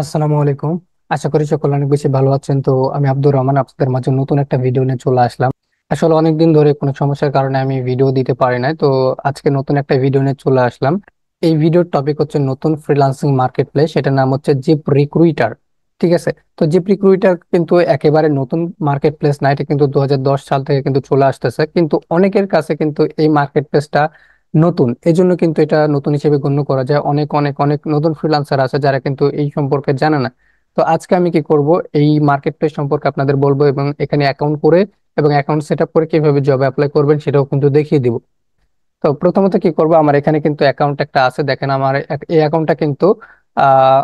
আসসালামু আলাইকুম। আশা করি সকলে অনেক বেশি ভালো আছেন। তো আমি আব্দুর রহমান আপনাদের মাঝে নতুন একটা ভিডিও নিয়ে চলে আসলাম। আসলে অনেকদিন ধরে কোনো সমস্যার কারণে আমি ভিডিও দিতে পারি না, তো আজকে নতুন একটা ভিডিও নিয়ে চলে আসলাম। এই ভিডিওর টপিক হচ্ছে নতুন ফ্রিল্যান্সিং মার্কেট প্লেস, সেটার নাম হচ্ছে জিপ রিক্রুইটার। ঠিক আছে। তো জিপ রিক্রুইটার কিন্তু একেবারে নতুন মার্কেট প্লেস না, এটা কিন্তু 2010 সাল থেকে কিন্তু চলে আসতেছে, কিন্তু অনেকের কাছে কিন্তু এই মার্কেট প্লেসটা নতুন, এই জন্য কিন্তু এটা নতুন হিসেবে গণ্য করা যায়। অনেক অনেক অনেক নতুন ফ্রিল্যান্সার আছে যারা কিন্তু এই সম্পর্কে জানে না। তো আজকে আমি কি করব, এই মার্কেট প্লেস সম্পর্কে আপনাদের বলবো এবং এখানে অ্যাকাউন্ট করে এবং অ্যাকাউন্ট সেট আপ করে কিভাবে জব অ্যাপ্লাই করবেন সেটাও কিন্তু দেখিয়ে দিব। তো প্রথমত কি করব, আমার এখানে কিন্তু অ্যাকাউন্ট একটা আছে, দেখেন আমার এই অ্যাকাউন্টটা কিন্তু আহ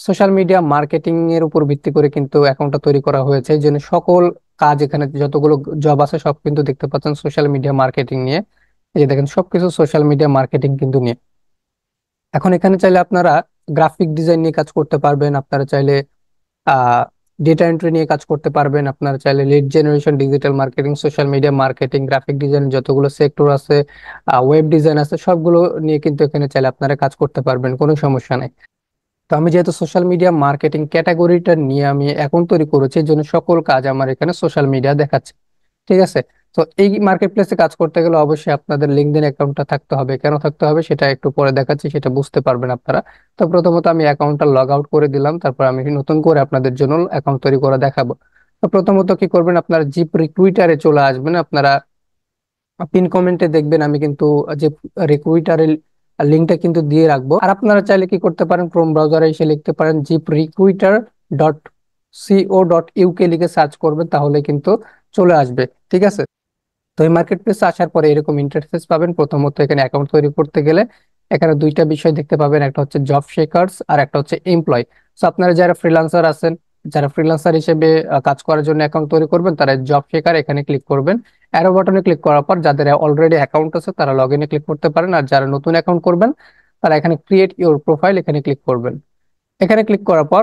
সোশ্যাল মিডিয়া মার্কেটিং এর উপর ভিত্তি করে কিন্তু অ্যাকাউন্টটা তৈরি করা হয়েছে। এই জন্য সকল কাজ, এখানে যতগুলো জব আছে সব কিন্তু দেখতে পাচ্ছেন সোশ্যাল মিডিয়া মার্কেটিং নিয়ে। এই যে দেখেন সবকিছু সোশ্যাল মিডিয়া মার্কেটিং কিন্তু নিয়ে। এখন এখানে চাইলে আপনারা গ্রাফিক ডিজাইন নিয়ে কাজ করতে পারবেন, আপনারা চাইলে ডেটা এন্ট্রি নিয়ে কাজ করতে পারবেন, আপনারা চাইলে lead generation, digital marketing, social media marketing, graphic design, যতগুলো সেক্টর আছে, ওয়েব ডিজাইন আছে, সবগুলো নিয়ে কিন্তু এখানে চাইলে আপনারা কাজ করতে পারবেন, কোনো সমস্যা নাই। তো আমি যেহেতু সোশ্যাল মিডিয়া মার্কেটিং ক্যাটাগরিটা নিয়ে আমি অ্যাকাউন্ট তৈরি করেছি, এই জন্য সকল কাজ আমার এখানে সোশ্যাল মিডিয়া দেখাচ্ছে। ঠিক আছে। তো এই মার্কেট প্লেসে কাজ করতে গেলে অবশ্যই আপনাদের লিঙ্কডইন অ্যাকাউন্টটা থাকতে হবে। কেন থাকতে হবে সেটা একটু পরে দেখাচ্ছি, সেটা বুঝতে পারবেন আপনারা। তো প্রথমত আমি অ্যাকাউন্টটা লগ আউট করে দিলাম, তারপর আমি নতুন করে আপনাদের জন্য অ্যাকাউন্ট তৈরি করে দেখাবো। তো প্রথমত কি করবেন, আপনারা জিপ রিক্রুইটারে চলে আসবেন। আপনারা পিন কমেন্টে দেখবেন আমি কিন্তু যে রিক্রুইটারের লিঙ্কটা কিন্তু দিয়ে রাখবো। আর আপনারা চাইলে কি করতে পারেন, ক্রোম ব্রাউজারে এসে লিখতে পারেন zip recruiter dot co dot UK লিখে সার্চ করবেন, তাহলে কিন্তু চলে আসবে। ঠিক আছে। তো এই মার্কেট প্লেসে আসার পরে এরকম ইন্টারফেস পাবেন। প্রথমত এখানে অ্যাকাউন্ট তৈরি করতে গেলে এখানে দুইটা বিষয় দেখতে পাবেন, একটা হচ্ছে জব শেকার্স আর একটা হচ্ছে এমপ্লয়। তো আপনারা যারা ফ্রিল্যান্সার আছেন, যারা ফ্রিল্যান্সার হিসেবে কাজ করার জন্য অ্যাকাউন্ট তৈরি করবেন, তারা জব শেকার এখানে ক্লিক করবেন। অ্যারো বাটনে ক্লিক করার পর যাদের অলরেডি অ্যাকাউন্ট আছে তারা লগ ইনে ক্লিক করতে পারেন, আর যারা নতুন অ্যাকাউন্ট করবেন তারা এখানে ক্রিয়েট ইউর প্রোফাইল এখানে ক্লিক করবেন। এখানে ক্লিক করার পর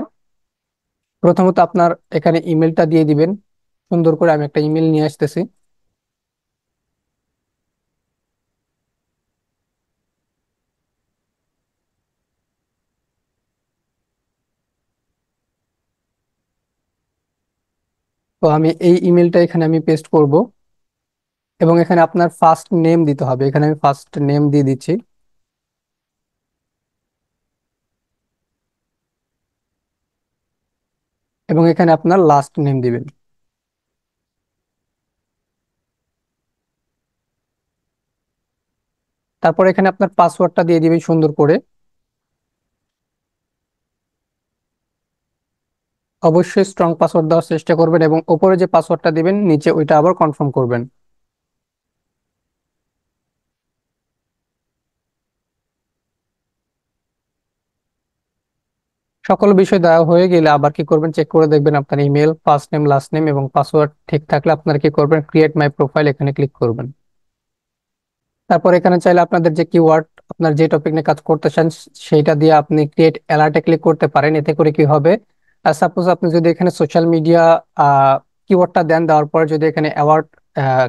প্রথমত আপনার এখানে ইমেলটা দিয়ে দিবেন। সুন্দর করে আমি একটা ইমেল নিয়ে আসতেছি। তো আমি এই ইমেলটা এখানে আমি পেস্ট করব এবং এখানে আপনার ফার্স্ট নেম দিতে হবে, এখানে আমি ফার্স্ট নেম দিয়ে দিচ্ছি এবং এখানে আপনার লাস্ট নেম দিবেন। তারপর এখানে আপনার পাসওয়ার্ডটা দিয়ে দিবেন সুন্দর করে। অবশ্যই স্ট্রং পাসওয়ার্ড দেওয়ার চেষ্টা করবেন এবং ওপরে যে পাসওয়ার্ডটা দিবেন নিচে ওইটা আবার কনফার্ম করবেন। সকল বিষয় দেওয়া হয়ে গেলে আবার কি করবেন, চেক করে দেখবেন আপনার email, first name, last name এবং পাসওয়ার্ড ঠিক থাকলে আপনারা কি করবেন, ক্রিয়েট মাই প্রোফাইল এখানে ক্লিক করবেন। তারপর এখানে চাইলে আপনাদের যে কিওয়ার্ড, আপনার যে টপিক নিয়ে কাজ করতে চান সেইটা দিয়ে আপনি ক্রিয়েট অ্যালার্টে ক্লিক করতে পারেন। এতে করে কি হবে, সাপোজ আপনি যদি এখানে সোশ্যাল মিডিয়া কিওয়ার্ডটা দেন, দেওয়ার পরে যদি এখানে অ্যাওয়ার্ড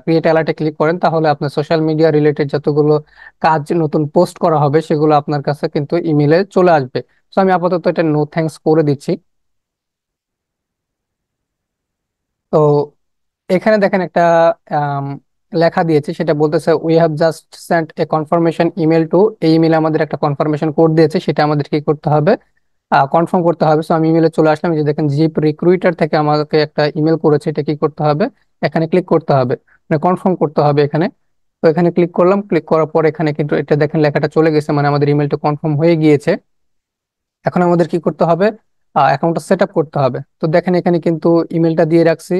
ক্রিয়েট অ্যালার্টে ক্লিক করেন, তাহলে আপনার সোশ্যাল মিডিয়া রিলেটেড যতগুলো কাজ নতুন পোস্ট করা হবে সেগুলো আপনার কাছে কিন্তু ইমেলে চলে আসবে। তো আমি আপাতত এটা নো থ্যাঙ্কস করে দিচ্ছি। তো এখানে দেখেন একটা আম, লেখা দিয়েছে, সেটা বলতেছে we have just sent a confirmation email to. এই ইমেলে আমাদের একটা কনফার্মেশন কোড দিয়েছে, সেটা আমাদের কি করতে হবে, কনফার্ম করতে হবে। সো আমি ইমেলে চলে আসলাম, এই যে দেখেন জিপ রিক্রুইটার থেকে আমাকে একটা ইমেল করেছে, এটা কি করতে হবে, এখানে ক্লিক করতে হবে, মানে কনফার্ম করতে হবে এখানে। তো এখানে ক্লিক করলাম, ক্লিক করার পর এখানে কিন্তু এটা দেখেন লেখাটা চলে গেছে, মানে আমাদের ইমেলটা কনফার্ম হয়ে গিয়েছে। এখন আমাদের কি করতে হবে, অ্যাকাউন্টটা সেট আপ করতে হবে। তো দেখেন এখানে কিন্তু ইমেলটা দিয়ে রাখছি,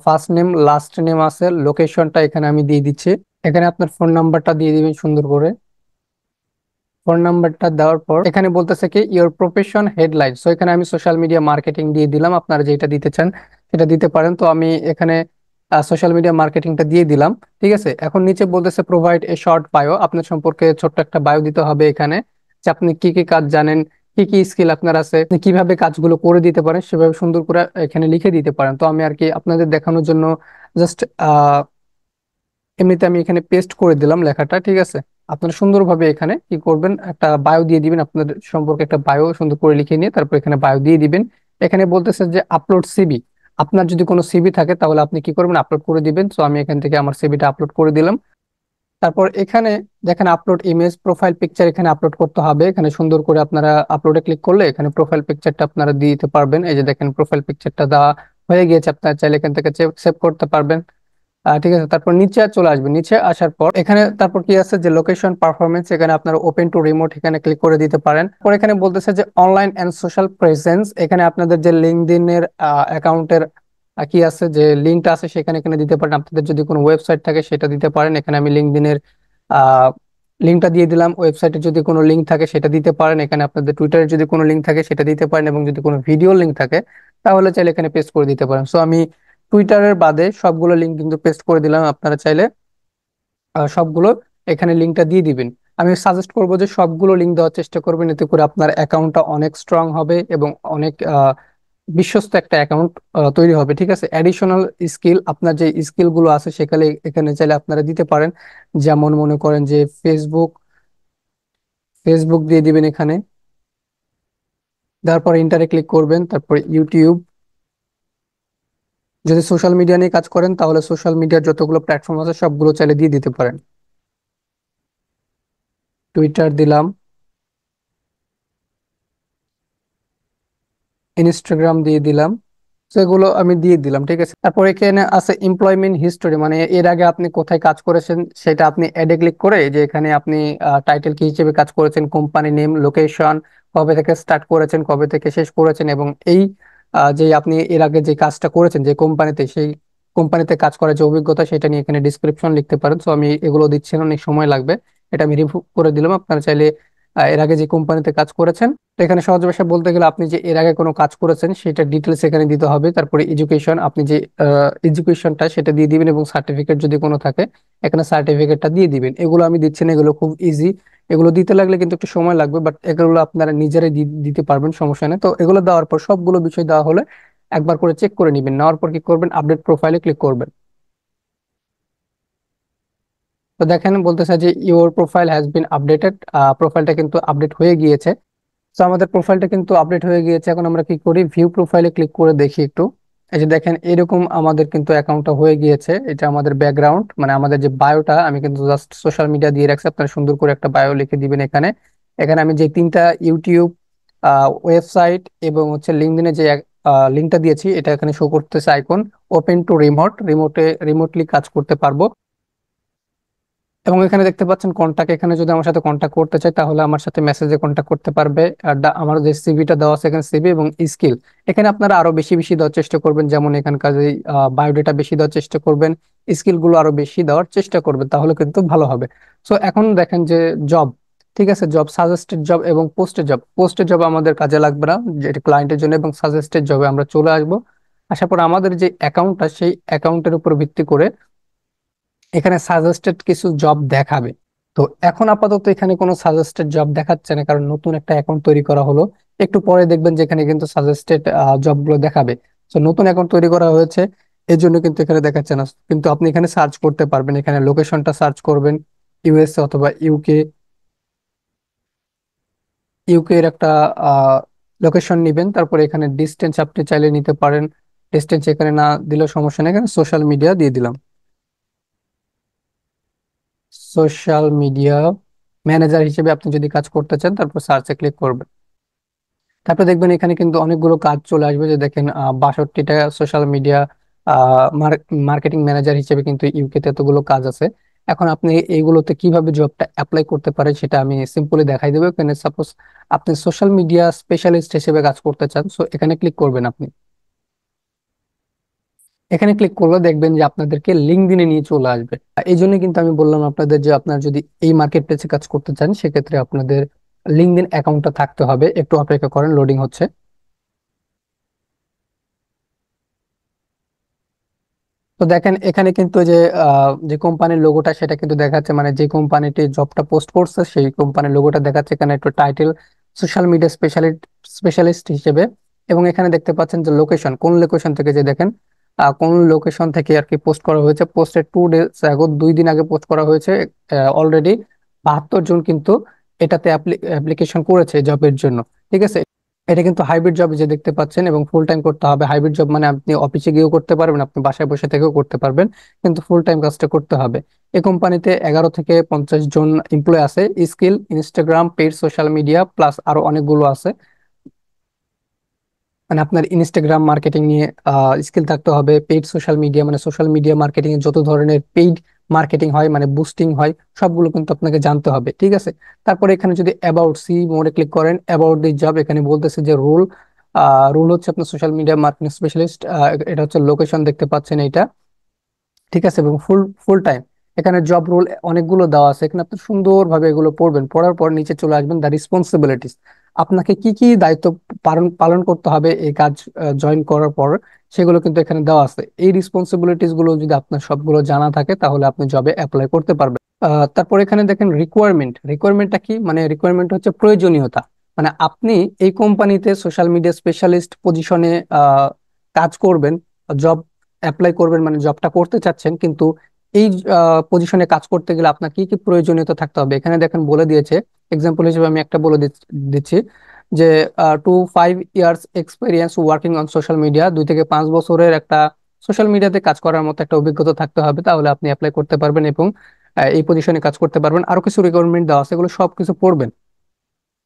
ফার্স্ট নেম, লাস্ট নেম আছে, লোকেশনটা এখানে আমি দিয়ে দিচ্ছি। এখানে আপনার ফোন নাম্বারটা দিয়ে দিবেন সুন্দর করে। ফোন নাম্বারটা দেওয়ার পর এখানে বলতেছে কি ইওর প্রফেশন হেডলাইন, সো এখানে আমি সোশ্যাল মিডিয়া মার্কেটিং দিয়ে দিলাম, আপনারা যেটা দিতে চান সেটা দিতে পারেন। তো আমি এখানে সোশ্যাল মিডিয়া মার্কেটিংটা দিয়ে দিলাম। ঠিক আছে। এখন নিচে বলতেছে প্রোভাইড এ শর্ট বায়ো, আপনার সম্পর্কে ছোট্ট একটা বায়ো দিতে হবে এখানে, যে আপনি কি কি কাজ জানেন, কি কি স্কিল আপনার আছে, আপনি কিভাবে কাজগুলো করে দিতে পারেন সেভাবে সুন্দর করে এখানে লিখে দিতে পারেন। তো আমি আর কি আপনাদের দেখানোর জন্য জাস্ট এমনিতে আমি এখানে পেস্ট করে দিলাম লেখাটা। ঠিক আছে। আপনারা সুন্দরভাবে এখানে কি করবেন, একটা বায়ো দিয়ে দিবেন, আপনাদের সম্পর্কে একটা বায়ো সুন্দর করে লিখে নিয়ে তারপর এখানে বায়ো দিয়ে দিবেন। এখানে বলতেছে যে আপলোড সিভি। আপনার যদি কোনো সিভি থাকে তাহলে আপনি কি করবেন, আপলোড করে দিবেন। তো আমি এখান থেকে আমার সিভিটা আপলোড করে দিলাম। তারপর এখানে দেখেন আপলোড ইমেজ, প্রোফাইল পিকচার এখানে আপলোড করতে হবে। এখানে সুন্দর করে আপনারা আপলোডে ক্লিক করলে এখানে প্রোফাইল পিকচারটা আপনারা দিয়ে দিতে পারবেন। এই যে দেখেন প্রোফাইল পিকচারটা দেওয়া হয়ে গিয়েছে, আপনারা চাইলে এখান থেকে সেভ করতে পারবেন। ঠিক আছে, তারপর নিচে চলে আসবে। নিচে আসার পর এখানে তারপর কি আছে যে লোকেশন পারফরমেন্স, এখানে আপনারা ওপেন টু রিমোট এখানে ক্লিক করে দিতে পারেন। পর এখানে বলতেছে যে অনলাইন এন্ড সোশ্যাল প্রেজেন্স, এখানে আপনাদের যে লিঙ্কডইন এর অ্যাকাউন্টের কি আছে যে লিঙ্কটা আছে সেখানে এখানে দিতে পারেন। আপনাদের যদি কোনো ওয়েবসাইট থাকে সেটা দিতে পারেন। এখানে আমি লিঙ্কডইন এর লিঙ্কটা দিয়ে দিলাম। ওয়েবসাইটে যদি কোনো লিঙ্ক থাকে সেটা দিতে পারেন। এখানে আপনাদের টুইটারে যদি কোনো লিঙ্ক থাকে সেটা দিতে পারেন, এবং যদি কোনো ভিডিও লিঙ্ক থাকে তাহলে চাইলে এখানে পেস্ট করে দিতে পারেন। সো আমি টুইটারের বাদে সবগুলো লিঙ্ক কিন্তু পেস্ট করে দিলাম। আপনারা চাইলে সবগুলো এখানে লিঙ্কটা দিয়ে দিবেন। আমি সাজেস্ট করবো যে সবগুলো লিঙ্ক দেওয়ার চেষ্টা করবেন, এতে করে আপনার অ্যাকাউন্টটা অনেক স্ট্রং হবে এবং অনেক বিশ্বস্ত একটা অ্যাকাউন্ট তৈরি হবে। ঠিক আছে, অ্যাডিশনাল স্কিল, আপনার যে স্কিল গুলো আছে সেখানে এখানে চাইলে আপনারা দিতে পারেন। যেমন মনে করেন যে ফেসবুক, ফেসবুক দিয়ে দিবেন এখানে। তারপর ইন্টারে ক্লিক করবেন, তারপর ইউটিউব। যদি সোশ্যাল মিডিয়া নিয়ে কাজ করেন তাহলে সোশ্যাল মিডিয়ার যতগুলো প্ল্যাটফর্ম আছে সবগুলো চাইলে দিয়ে দিতে পারেন। টুইটার দিলাম, ইনস্টাগ্রাম দিয়ে দিলাম। সেগুলো আমি দিয়ে দিলাম। ঠিক আছে, তারপর এখানে আছে এমপ্লয়মেন্ট হিস্টোরি, মানে এর আগে আপনি কোথায় কাজ করেছেন সেটা আপনি অ্যাডে ক্লিক করে যে এখানে আপনি টাইটেল কি হিসেবে কাজ করেছেন, কোম্পানি নেম, লোকেশন, কবে থেকে স্টার্ট করেছেন, কবে থেকে শেষ করেছেন, এবং এই যে আপনি এর আগে যে কাজটা করেছেন যে কোম্পানিতে, সেই কোম্পানিতে কাজ করার যে অভিজ্ঞতা সেটা নিয়ে এখানে ডিসক্রিপশন লিখতে পারেন। তো আমি এগুলো দিচ্ছি না, অনেক সময় লাগবে। এটা আমি রিমুভ করে দিলাম। আপনারা চাইলে এর আগে যে কোম্পানিতে কাজ করেছেন, তো এখানে সহজ ভাষায় বলতে গেলে আপনি যে এর আগে কোনো কাজ করেছেন সেটা ডিটেলস এখানে দিতে হবে। তারপরে এডুকেশন, আপনি যে এডুকেশনটা সেটা দিয়ে দিবেন, এবং সার্টিফিকেট যদি কোনো থাকে এখানে সার্টিফিকেটটা দিয়ে দিবেন। এগুলো আমি দিচ্ছি না, এগুলো খুব ইজি। এগুলো দিতে লাগলে কিন্তু একটু সময় লাগবে, বাট এগুলো আপনারা নিজেরাই দিতে পারবেন, সমস্যা নেই। তো এগুলো দেওয়ার পর সবগুলো বিষয় দেওয়া হলে একবার করে চেক করে নিবেন। নেওয়ার পর কি করবেন, আপডেট প্রোফাইলে ক্লিক করবেন। তো দেখেন বলতেছে যে your profile has been updated, প্রোফাইলটা কিন্তু আপডেট হয়ে গিয়েছে। তো আমাদের প্রোফাইলটা কিন্তু আপডেট হয়ে গিয়েছে। এখন আমরা কি করি, ভিউ প্রোফাইলে ক্লিক করে দেখি একটু। এই যে দেখেন এরকম আমাদের কিন্তু অ্যাকাউন্টটা হয়ে গিয়েছে। এটা আমাদের ব্যাকগ্রাউন্ড, মানে আমাদের যে বায়োটা, আমি কিন্তু জাস্ট সোশ্যাল মিডিয়া দিয়ে রাখছি। আপনারা সুন্দর করে একটা বায়ো লিখে দিবেন এখানে। এখানে আমি যে তিনটা ইউটিউব, ওয়েবসাইট এবং হচ্ছে লিঙ্কডইনে যে লিঙ্কটা দিয়েছি এটা এখানে শো করতেছে icon, open to remote, remotely কাজ করতে পারবো। এবং এখানে দেখতে পাচ্ছেন কন্টাক্ট, এখানে যদি আমার সাথে কন্টাক্ট করতে চাই তাহলে আমার সাথে মেসেজে কন্টাক্ট করতে পারবে। আর আমার যে সিভিটা দেওয়া আছে এখানে সিভি এবং স্কিল, এখানে আপনারা আরো বেশি বেশি দেওয়ার চেষ্টা করবেন। যেমন এখানকার যে বায়োডেটা বেশি দেওয়ার চেষ্টা করবেন, স্কিল গুলো আরো বেশি দেওয়ার চেষ্টা করবেন, তাহলে কিন্তু ভালো হবে। সো এখন দেখেন যে জব, ঠিক আছে, জব সাজেস্টেড জব এবং পোস্টেড জব। পোস্টেড জব আমাদের কাজে লাগবে না, যেটা ক্লায়েন্টের জন্য, এবং সাজেস্টেড জবে আমরা চলে আসবো। আসার পর আমাদের যে অ্যাকাউন্টটা সেই অ্যাকাউন্টের উপর ভিত্তি করে এখানে সাজেস্টেড কিছু জব দেখাবে। তো এখন আপাতত এখানে কোনো সাজেস্টেড জব দেখাচ্ছে না, কারণ নতুন একটা অ্যাকাউন্ট তৈরি করা হলো। একটু পরে দেখবেন যে এখানে কিন্তু সাজেস্টেড জবগুলো দেখাবে। তো নতুন অ্যাকাউন্ট তৈরি করা হয়েছে এই জন্য কিন্তু এখানে দেখাচ্ছে না। কিন্তু আপনি এখানে সার্চ করতে পারবেন, এখানে লোকেশনটা সার্চ করবেন, ইউএসএ অথবা ইউকে। ইউকে এর একটা লোকেশন নিবেন, তারপরে এখানে ডিস্টেন্স আপনি চাইলে নিতে পারেন। ডিস্টেন্স এখানে না দিলেও সমস্যা নেই, এখানে সোশ্যাল মিডিয়া দিয়ে দিলাম। সোশ্যাল মিডিয়া ম্যানেজার হিসেবে আপনি যদি কাজ করতে চান তারপর সার্চে ক্লিক করবেন। তারপর দেখবেন এখানে কিন্তু অনেকগুলো কাজ চলে আসবে। যে দেখেন 62টা সোশ্যাল মিডিয়া মার্কেটিং ম্যানেজার হিসেবে কিন্তু ইউকে তে এতগুলো কাজ আছে। এখন আপনি এইগুলোতে কিভাবে জবটা অ্যাপ্লাই করতে পারেন সেটা আমি সিম্পলি দেখাই দেবো। এখানে সাপোজ আপনি সোশ্যাল মিডিয়া স্পেশালিস্ট হিসেবে কাজ করতে চান, সো এখানে ক্লিক করবেন আপনি। এখানে ক্লিক করলে দেখবেন যে আপনাদেরকে লিঙ্কডইনে নিয়ে চলে আসবে। এই জন্য কিন্তু আমি বললাম আপনাদের যে আপনার যদি এই মার্কেট প্লেসে কাজ করতে চান সেক্ষেত্রে আপনাদের লিঙ্কডইন অ্যাকাউন্টটা থাকতে হবে। একটু অপেক্ষা করেন, লোডিং হচ্ছে। তো দেখেন এখানে কিন্তু যে কোম্পানির লোগোটা সেটা কিন্তু দেখাচ্ছে, মানে যে কোম্পানিটি জবটা পোস্ট করছে সেই কোম্পানির লোগোটা দেখাচ্ছে। এখানে একটু টাইটেল সোশ্যাল মিডিয়া স্পেশালিস্ট হিসেবে। এবং এখানে দেখতে পাচ্ছেন যে লোকেশন, কোন লোকেশন থেকে, যে দেখেন কোন লোকেশন থেকে আর কি পোস্ট করা হয়েছে। পোস্টের 2 ডেজ আগো, 2 দিন আগে পোস্ট করা হয়েছে অলরেডি। 72 জন কিন্তু এটাতে অ্যাপ্লিকেশন করেছে জবের জন্য। ঠিক আছে, এটা কিন্তু হাইব্রিড জব যে দেখতে পাচ্ছেন, এবং ফুল টাইম করতে হবে। হাইব্রিড জব মানে আপনি অফিসে গিয়েও করতে পারবেন, আপনি বাসায় বসে থেকেও করতে পারবেন, কিন্তু ফুল টাইম কাজটা করতে হবে। এই কোম্পানিতে 11 থেকে 50 জন এমপ্লয় আছে। Skill Instagram, paid social media plus আরো অনেকগুলো আছে। মানে আপনার ইনস্টাগ্রাম মার্কেটিং নিয়ে স্কিল থাকতে হবে। পেইড সোশ্যাল মিডিয়া মানে সোশ্যাল মিডিয়া মার্কেটিং এ যত ধরনের পেইড মার্কেটিং হয়, মানে বুস্টিং হয়, সবগুলো কিন্তু আপনাকে জানতে হবে। ঠিক আছে, তারপরে এখানে যদি অ্যাবাউট সি মোডে ক্লিক করেন, অ্যাবাউট দি জব, এখানে বলতেছে যে রোল, রোল হচ্ছে আপনার সোশ্যাল মিডিয়া মার্কেটিং স্পেশালিস্ট। এটা হচ্ছে লোকেশন, দেখতে পাচ্ছেন এইটা। ঠিক আছে, এবং ফুল ফুল টাইম। এখানে জব রোল অনেকগুলো দেওয়া আছে, এখানে আপনি সুন্দরভাবে এগুলো পড়বেন। পড়ার পর নিচে চলে আসবেন দ্য রেসপন্সিবিলিটিস। আপনাকে কি কি দায়িত্ব পালন পালন করতে হবে এই কাজ জয়েন করার পর, সেগুলো কিন্তু এখানে দেওয়া আছে। এই রেসপন্সিবিলিটিস গুলো যদি আপনার সবগুলো জানা থাকে, তাহলে আপনি জবে অ্যাপ্লাই করতে পারবেন। তারপর এখানে দেখেন রিকোয়ারমেন্ট। রিকোয়ারমেন্টটা কি? মানে রিকোয়ারমেন্ট হচ্ছে প্রয়োজনীয়তা। মানে আপনি এই কোম্পানিতে সোশ্যাল মিডিয়া স্পেশালিস্ট পজিশনে কাজ করবেন, জব অ্যাপ্লাই করবেন, মানে জবটা করতে চাচ্ছেন, কিন্তু এই পজিশনে কাজ করতে গেলে আপনার কি কি প্রয়োজনীয়তা থাকতে হবে এখানে দেখেন বলে দিয়েছে। এক্সাম্পল হিসেবে আমি একটা বলে দিচ্ছি যে 2 to 5 years experience working on social media, 2 থেকে 5 বছরের একটা সোশ্যাল মিডিয়াতে কাজ করার মতো একটা অভিজ্ঞতা থাকতে হবে, তাহলে আপনি অ্যাপ্লাই করতে পারবেন এবং এই পজিশনে কাজ করতে পারবেন। আরো কিছু রিকোয়ারমেন্ট দেওয়া আছে, এগুলো সবকিছু পড়বেন।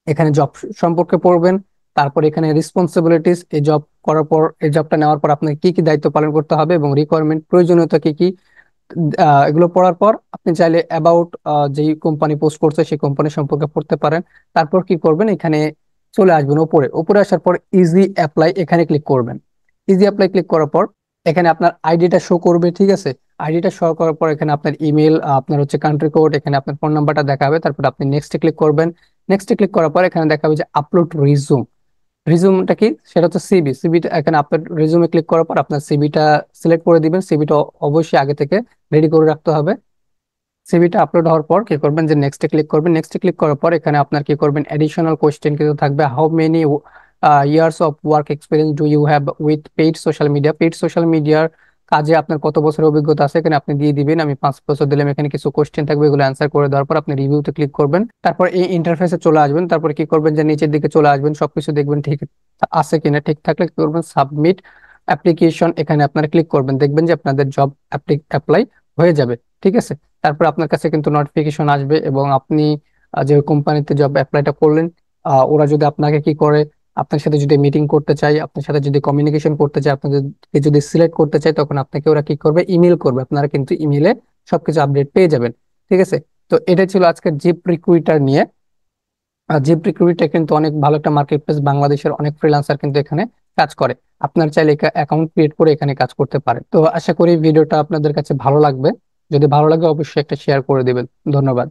এখানে জব সম্পর্কে পড়বেন, তারপর এখানে রেসপন্সিবিলিটিস, এই জব করার পর, এই জবটা নেওয়ার পর আপনাকে কি কি দায়িত্ব পালন করতে হবে, এবং রিকোয়ারমেন্ট প্রয়োজনীয়তা কি কি। এগুলো পড়ার পর আপনি চাইলে অ্যাবাউট যেই কোম্পানি পোস্ট করছে সেই কোম্পানি সম্পর্কে পড়তে পারেন। তারপর কি করবেন, এখানে চলে আসবেন উপরে। উপরে আসার পর ইজি অ্যাপ্লাই, এখানে ক্লিক করবেন। ইজি অ্যাপ্লাই ক্লিক করার পর এখানে আপনার আইডিটা শো করবে। ঠিক আছে, আইডিটা শো করার পর এখানে আপনার ইমেল, আপনার হচ্ছে কান্ট্রি কোড, এখানে আপনার ফোন নাম্বারটা দেখাবে। তারপর আপনি নেক্সটে ক্লিক করবেন। নেক্সটে ক্লিক করার পর এখানে দেখাবে যে আপলোড রিজুম। রিজুমটা কি? সেটা হচ্ছে সিবি। সিবিটা এখানে আপনার রিজুমে ক্লিক করার পর আপনার সিবিটা সিলেক্ট করে দিবেন। সিবিটা অবশ্যই আগে থেকে রেডি করে রাখতে হবে। সিভিটা আপলোড হওয়ার পর কি করবেন, যে নেক্সটে ক্লিক করবেন। নেক্সটে ক্লিক করার পর এখানে আপনার কি করবেন, এডিশনাল কোশ্চেন কিন্তু থাকবে। How many years of work experience do you have with paid social media? Paid social মিডিয়ার কাজে আপনার কত বছরের অভিজ্ঞতা আছে, এখানে আপনি দিয়ে দিবেন। আমি 5 বছর দিলাম। এখানে কিছু কোশ্চেন থাকবে, এগুলো অ্যান্সার করে দেওয়ার পর আপনি রিভিউতে ক্লিক করবেন। তারপর এই ইন্টারফেসে চলে আসবেন। তারপর কি করবেন, যে নিচের দিকে চলে আসবেন, সবকিছু দেখবেন ঠিক আছে কিনা। ঠিক থাকলে কি করবেন, সাবমিট অ্যাপ্লিকেশন, এখানে আপনারা ক্লিক করবেন। দেখবেন যে আপনাদের জব অ্যাপ্লাই হয়ে যাবে। ঠিক আছে, তারপর আপনার কাছে কিন্তু নোটিফিকেশন আসবে, এবং আপনি যে কোম্পানিতে জব অ্যাপ্লাইটা করলেন, ওরা যদি আপনাকে কি করে, আপনার সাথে যদি মিটিং করতে চাই, আপনার সাথে যদি কমিউনিকেশন করতে চাই, আপনাকে যদি সিলেক্ট করতে চাই, তখন আপনাকে ওরা কি করবে, ইমেল করবে। আপনারা কিন্তু ইমেলে সবকিছু আপডেট পেয়ে যাবেন। ঠিক আছে, তো এটা ছিল আজকের জিপ রিক্রুইটার নিয়ে। জিপ রিক্রুইটার কিন্তু অনেক ভালো একটা মার্কেট প্লেস, বাংলাদেশের অনেক ফ্রিল্যান্সার কিন্তু এখানে কাজ করে। আপনার চাইলে অ্যাকাউন্ট ক্রিয়েট করে এখানে কাজ করতে পারেন। তো আশা করি ভিডিওটা আপনাদের কাছে ভালো লাগবে। যদি ভালো লাগে অবশ্যই একটা শেয়ার করে দিবেন। ধন্যবাদ।